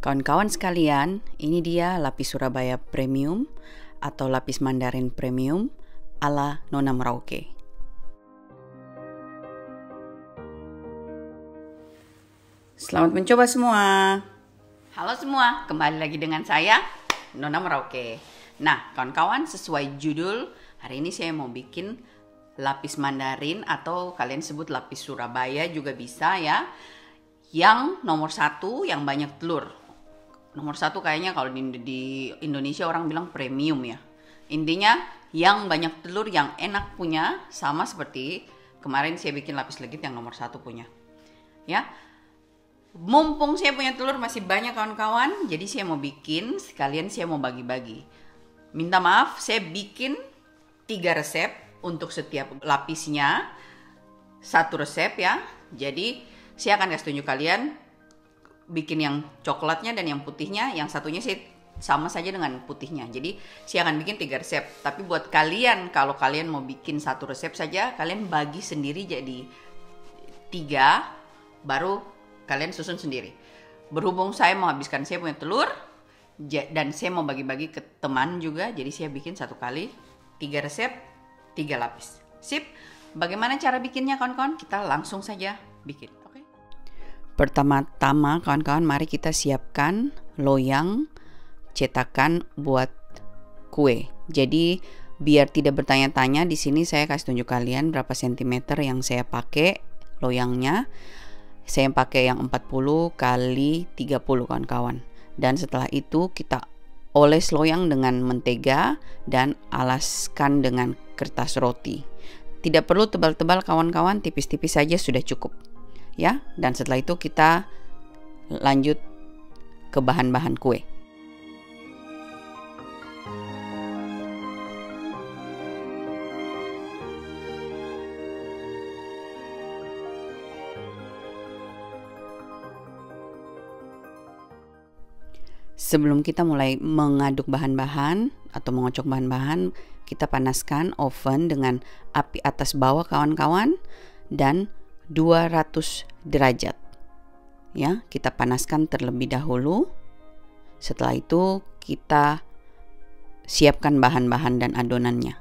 Kawan-kawan sekalian, ini dia lapis Surabaya Premium atau lapis Mandarin Premium ala Nona Merauke. Selamat mencoba semua. Halo semua, kembali lagi dengan saya, Nona Merauke. Nah, kawan-kawan, sesuai judul, hari ini saya mau bikin lapis Mandarin atau kalian sebut lapis Surabaya juga bisa ya. Yang nomor 1 yang banyak telur. Nomor 1 kayaknya kalau di Indonesia orang bilang premium ya. Intinya yang banyak telur, yang enak punya, sama seperti kemarin saya bikin lapis legit yang nomor 1 punya. Ya, mumpung saya punya telur masih banyak kawan-kawan, jadi saya mau bikin sekalian saya mau bagi-bagi. Minta maaf, saya bikin 3 resep untuk setiap lapisnya, 1 resep ya. Jadi saya akan kasih tunjuk kalian bikin yang coklatnya dan yang putihnya, yang satunya sih sama saja dengan putihnya. Jadi saya akan bikin 3 resep. Tapi buat kalian, kalau kalian mau bikin 1 resep saja, kalian bagi sendiri jadi 3, baru kalian susun sendiri. Berhubung saya menghabiskan, saya punya telur dan saya mau bagi-bagi ke teman juga, jadi saya bikin 1 kali 3 resep, 3 lapis. Sip. Bagaimana cara bikinnya kawan-kawan? Kita langsung saja bikin. Pertama-tama kawan-kawan, mari kita siapkan loyang cetakan buat kue. Jadi biar tidak bertanya-tanya, di sini saya kasih tunjuk kalian berapa sentimeter yang saya pakai loyangnya. Saya pakai yang 40 kali 30 kawan-kawan. Dan setelah itu kita oles loyang dengan mentega dan alaskan dengan kertas roti. Tidak perlu tebal-tebal kawan-kawan, tipis-tipis saja sudah cukup. Ya, dan setelah itu kita lanjut ke bahan-bahan kue. Sebelum kita mulai mengaduk bahan-bahan atau mengocok bahan-bahan, kita panaskan oven dengan api atas bawah kawan-kawan dan 200 derajat. Ya, kita panaskan terlebih dahulu. Setelah itu kita siapkan bahan-bahan dan adonannya.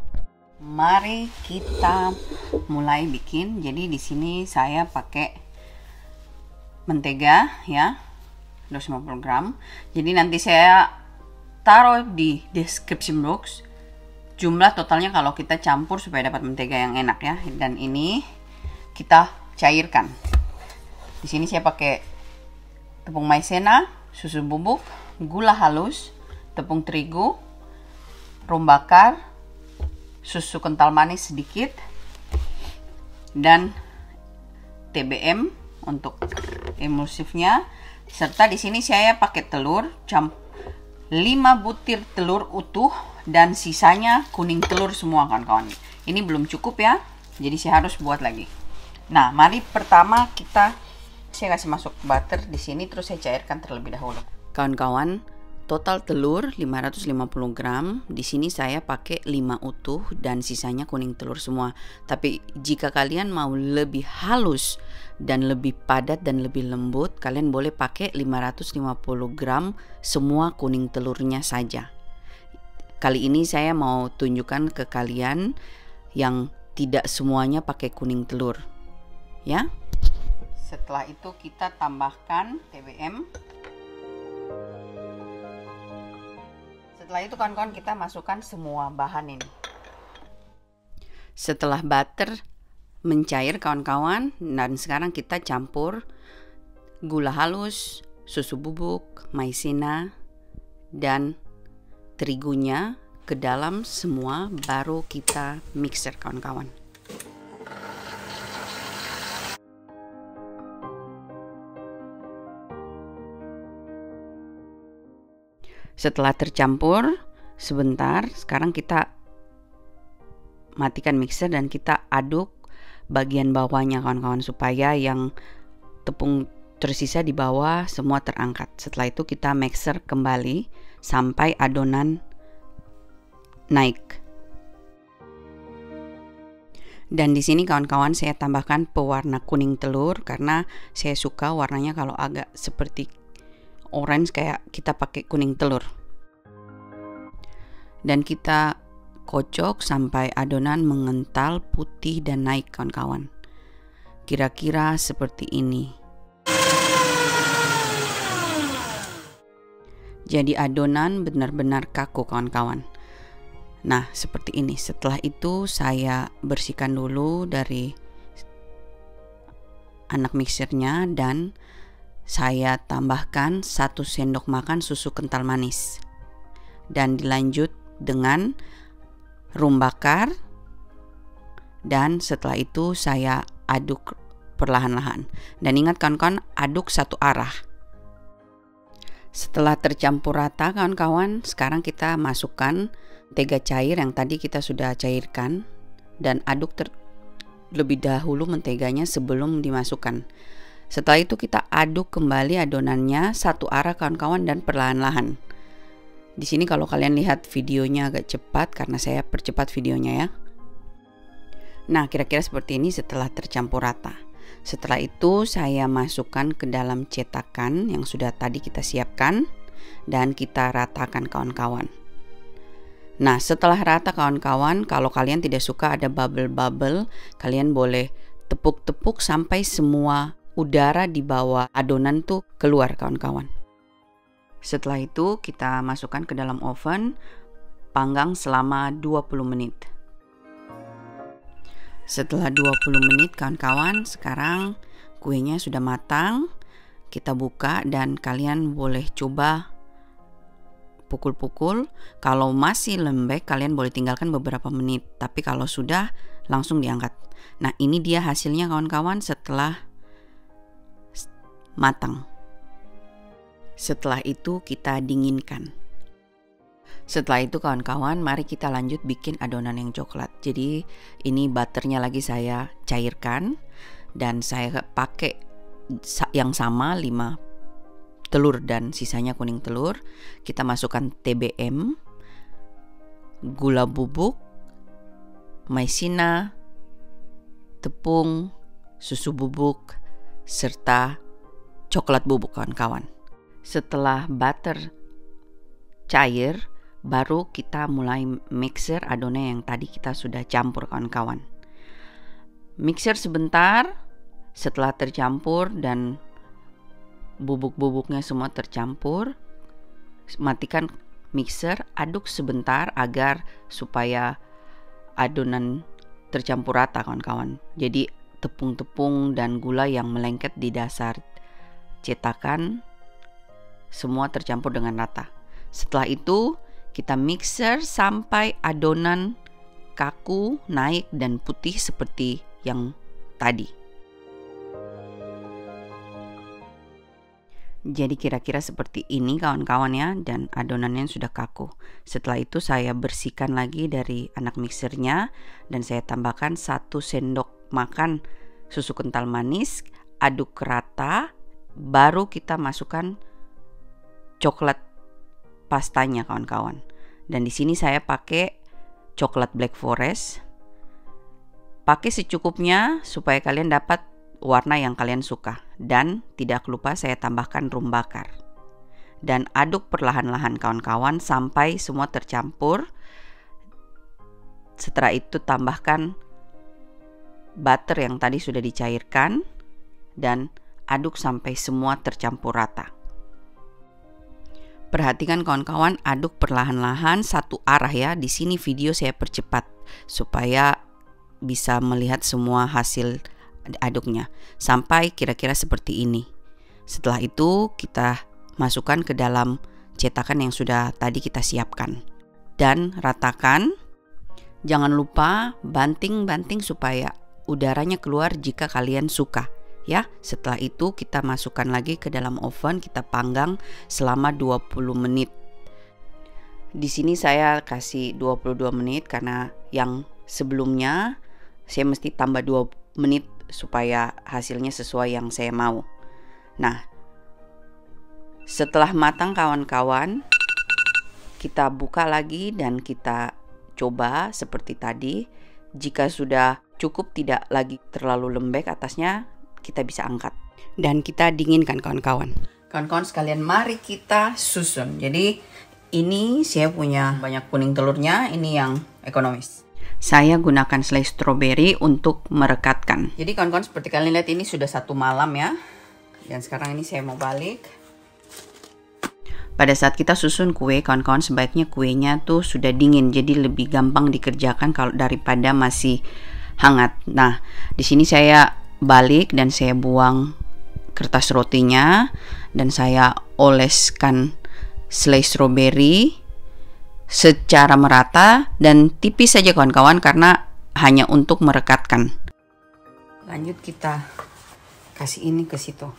Mari kita mulai bikin. Jadi di sini saya pakai mentega ya, 250 gram. Jadi nanti saya taruh di description box jumlah totalnya kalau kita campur supaya dapat mentega yang enak ya. Dan ini kita cairkan. Di sini saya pakai tepung maizena, susu bubuk, gula halus, tepung terigu, rum bakar, susu kental manis sedikit, dan TBM untuk emulsifnya. Serta di sini saya pakai telur, 5 butir telur utuh dan sisanya kuning telur semua kawan-kawan. Ini belum cukup ya, jadi saya harus buat lagi. Nah, mari pertama saya kasih masuk butter di sini, terus saya cairkan terlebih dahulu. Kawan-kawan, total telur 550 gram. Di sini saya pakai 5 utuh dan sisanya kuning telur semua. Tapi jika kalian mau lebih halus dan lebih padat dan lebih lembut, kalian boleh pakai 550 gram semua kuning telurnya saja. Kali ini saya mau tunjukkan ke kalian yang tidak semuanya pakai kuning telur. Ya. Setelah itu kita tambahkan TBM. Setelah itu kawan-kawan kita masukkan semua bahan ini. Setelah butter mencair kawan-kawan, dan sekarang kita campur gula halus, susu bubuk, maizena, dan terigunya ke dalam semua, baru kita mixer kawan-kawan. Setelah tercampur sebentar, sekarang kita matikan mixer dan kita aduk bagian bawahnya kawan-kawan supaya yang tepung tersisa di bawah semua terangkat. Setelah itu kita mixer kembali sampai adonan naik. Dan di sini kawan-kawan saya tambahkan pewarna kuning telur karena saya suka warnanya kalau agak seperti orange kayak kita pakai kuning telur. Dan kita kocok sampai adonan mengental, putih dan naik kawan-kawan. Kira-kira seperti ini. Jadi adonan benar-benar kaku kawan-kawan. Nah, seperti ini. Setelah itu saya bersihkan dulu dari anak mixernya dan saya tambahkan 1 sendok makan susu kental manis. Dan dilanjut dengan rum bakar. Dan setelah itu saya aduk perlahan-lahan. Dan ingat kawan-kawan, aduk satu arah. Setelah tercampur rata kawan-kawan, sekarang kita masukkan mentega cair yang tadi kita sudah cairkan dan aduk terlebih dahulu menteganya sebelum dimasukkan. Setelah itu kita aduk kembali adonannya satu arah kawan-kawan dan perlahan-lahan. Di sini kalau kalian lihat videonya agak cepat karena saya percepat videonya ya. Nah, kira-kira seperti ini setelah tercampur rata. Setelah itu saya masukkan ke dalam cetakan yang sudah tadi kita siapkan dan kita ratakan kawan-kawan. Nah, setelah rata kawan-kawan, kalau kalian tidak suka ada bubble-bubble, kalian boleh tepuk-tepuk sampai semua udara di bawah adonan tuh keluar kawan-kawan. Setelah itu kita masukkan ke dalam oven, panggang selama 20 menit. Setelah 20 menit kawan-kawan, sekarang kuenya sudah matang. Kita buka dan kalian boleh coba pukul-pukul. Kalau masih lembek kalian boleh tinggalkan beberapa menit, tapi kalau sudah langsung diangkat. Nah, ini dia hasilnya kawan-kawan setelah matang. Setelah itu kita dinginkan. Setelah itu kawan-kawan, mari kita lanjut bikin adonan yang coklat. Jadi ini butternya lagi saya cairkan dan saya pakai yang sama 5 telur dan sisanya kuning telur. Kita masukkan TBM, gula bubuk, maizena, tepung, susu bubuk, serta coklat bubuk kawan-kawan. Setelah butter cair, baru kita mulai mixer adonan yang tadi kita sudah campur kawan-kawan. Mixer sebentar, setelah tercampur dan bubuk-bubuknya semua tercampur, matikan mixer, aduk sebentar agar supaya adonan tercampur rata kawan-kawan. Jadi tepung-tepung dan gula yang melengket di dasar cetakan semua tercampur dengan rata. Setelah itu kita mixer sampai adonan kaku, naik dan putih seperti yang tadi. Jadi kira-kira seperti ini kawan-kawan ya, dan adonannya sudah kaku. Setelah itu saya bersihkan lagi dari anak mixernya dan saya tambahkan 1 sendok makan susu kental manis, aduk rata, baru kita masukkan coklat pastanya kawan-kawan. Dan di sini saya pakai coklat black forest. Pakai secukupnya supaya kalian dapat warna yang kalian suka. Dan tidak lupa saya tambahkan rum bakar. Dan aduk perlahan-lahan kawan-kawan sampai semua tercampur. Setelah itu tambahkan butter yang tadi sudah dicairkan dan aduk sampai semua tercampur rata. Perhatikan kawan-kawan, aduk perlahan-lahan satu arah ya. Di sini video saya percepat supaya bisa melihat semua hasil aduknya sampai kira-kira seperti ini. Setelah itu kita masukkan ke dalam cetakan yang sudah tadi kita siapkan dan ratakan. Jangan lupa banting-banting supaya udaranya keluar jika kalian suka ya. Setelah itu kita masukkan lagi ke dalam oven, kita panggang selama 20 menit. Di sini saya kasih 22 menit karena yang sebelumnya saya mesti tambah 2 menit supaya hasilnya sesuai yang saya mau. Nah, setelah matang kawan-kawan, kita buka lagi dan kita coba seperti tadi. Jika sudah cukup, tidak lagi terlalu lembek atasnya, kita bisa angkat dan kita dinginkan kawan-kawan. Kawan-kawan sekalian, mari kita susun. Jadi ini saya punya banyak kuning telurnya, ini yang ekonomis. Saya gunakan selai stroberi untuk merekatkan. Jadi kawan-kawan, seperti kalian lihat ini sudah 1 malam ya. Dan sekarang ini saya mau balik. Pada saat kita susun kue, kawan-kawan, sebaiknya kuenya tuh sudah dingin, jadi lebih gampang dikerjakan kalau daripada masih hangat. Nah, di sini saya balik dan saya buang kertas rotinya dan saya oleskan selai stroberi secara merata dan tipis saja kawan-kawan, karena hanya untuk merekatkan. Lanjut kita kasih ini ke situ.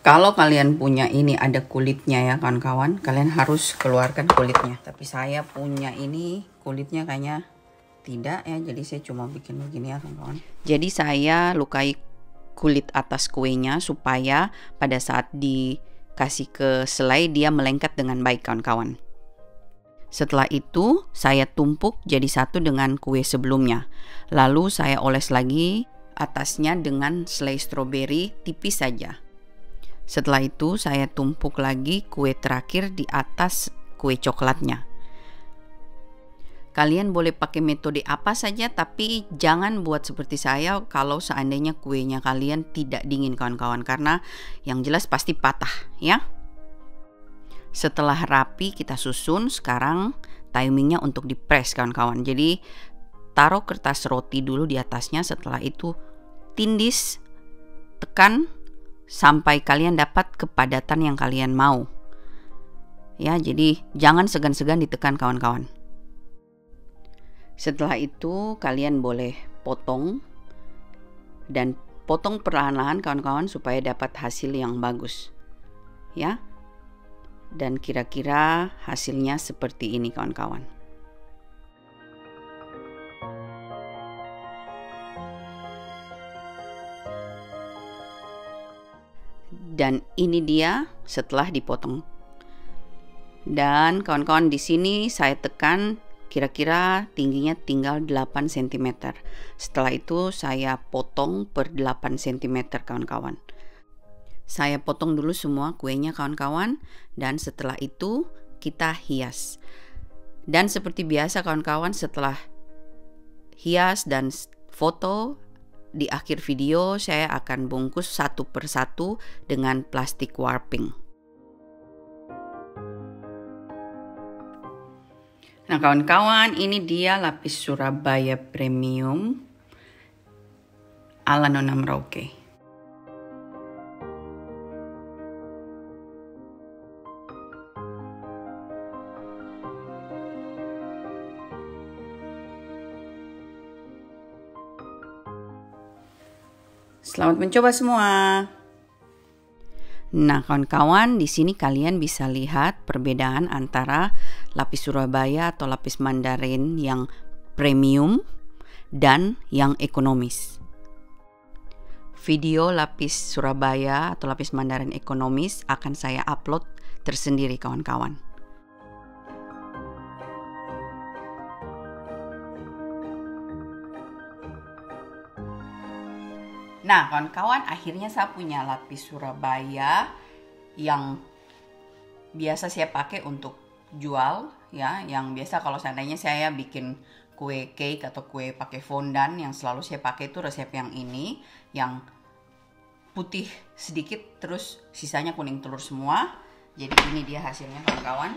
Kalau kalian punya ini ada kulitnya ya kawan-kawan, kalian harus keluarkan kulitnya. Tapi saya punya ini kulitnya kayaknya tidak ya, jadi saya cuma bikin begini ya kawan-kawan. Jadi saya lukai kulit atas kuenya supaya pada saat dikasih ke selai dia melengket dengan baik kawan-kawan. Setelah itu saya tumpuk jadi satu dengan kue sebelumnya. Lalu saya oles lagi atasnya dengan selai stroberi tipis saja. Setelah itu saya tumpuk lagi kue terakhir di atas kue coklatnya. Kalian boleh pakai metode apa saja, tapi jangan buat seperti saya kalau seandainya kuenya kalian tidak dingin kawan-kawan, karena yang jelas pasti patah ya. Setelah rapi kita susun, sekarang timingnya untuk dipres kawan-kawan. Jadi taruh kertas roti dulu di atasnya, setelah itu tindis, tekan sampai kalian dapat kepadatan yang kalian mau. Ya, jadi jangan segan-segan ditekan kawan-kawan. Setelah itu kalian boleh potong dan potong perlahan-lahan kawan-kawan supaya dapat hasil yang bagus. Ya. Dan kira-kira hasilnya seperti ini kawan-kawan. Dan ini dia setelah dipotong. Dan kawan-kawan, di sini saya tekan kira-kira tingginya tinggal 8 cm. Setelah itu saya potong per 8 cm kawan-kawan. Saya potong dulu semua kuenya kawan-kawan, dan setelah itu kita hias. Dan seperti biasa kawan-kawan, setelah hias dan foto, di akhir video saya akan bungkus satu persatu dengan plastik warping. Nah kawan-kawan, ini dia lapis Surabaya Premium ala Nona Merauke. Selamat mencoba semua. Nah, kawan-kawan, di sini kalian bisa lihat perbedaan antara lapis Surabaya atau lapis Mandarin yang premium dan yang ekonomis. Video lapis Surabaya atau lapis Mandarin ekonomis akan saya upload tersendiri kawan-kawan. Nah kawan-kawan, akhirnya saya punya lapis Surabaya yang biasa saya pakai untuk jual ya, yang biasa kalau seandainya saya bikin kue cake atau kue pakai fondant, yang selalu saya pakai itu resep yang ini, yang putih sedikit terus sisanya kuning telur semua. Jadi ini dia hasilnya kawan-kawan.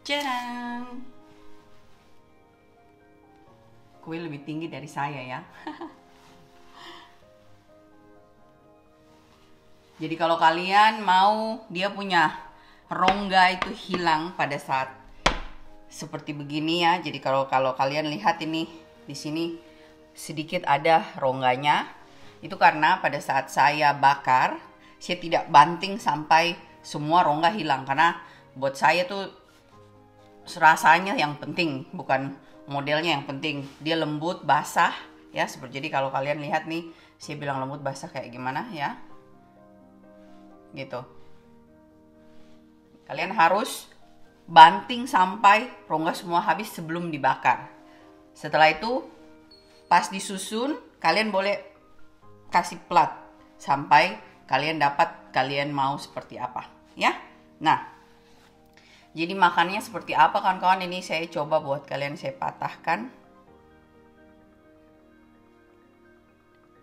Jarang. Kue lebih tinggi dari saya ya. Jadi kalau kalian mau dia punya rongga itu hilang pada saat seperti begini ya. Jadi kalau kalian lihat ini di sini sedikit ada rongganya, itu karena pada saat saya bakar saya tidak banting sampai semua rongga hilang, karena buat saya tuh rasanya yang penting, bukan modelnya yang penting. Dia lembut, basah ya, seperti jadi kalau kalian lihat nih, saya bilang lembut basah kayak gimana ya. Gitu. Kalian harus banting sampai rongga semua habis sebelum dibakar. Setelah itu pas disusun, kalian boleh kasih plat sampai kalian mau seperti apa ya. Nah, jadi makannya seperti apa kawan-kawan, ini saya coba buat kalian, saya patahkan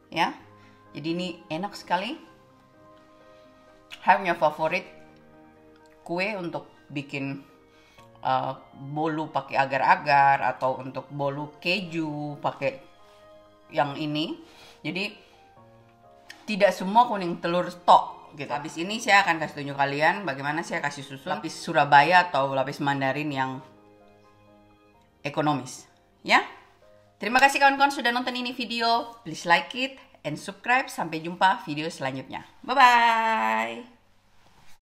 ya. Jadi ini enak sekali, punya favorit kue untuk bikin bolu pakai agar-agar, atau untuk bolu keju pakai yang ini. Jadi tidak semua kuning telur tok gitu. Habis ini saya akan kasih tunjuk kalian bagaimana saya kasih susu lapis Surabaya atau lapis Mandarin yang ekonomis ya. Terima kasih kawan-kawan sudah nonton ini video. Please like it and subscribe. Sampai jumpa video selanjutnya. Bye bye.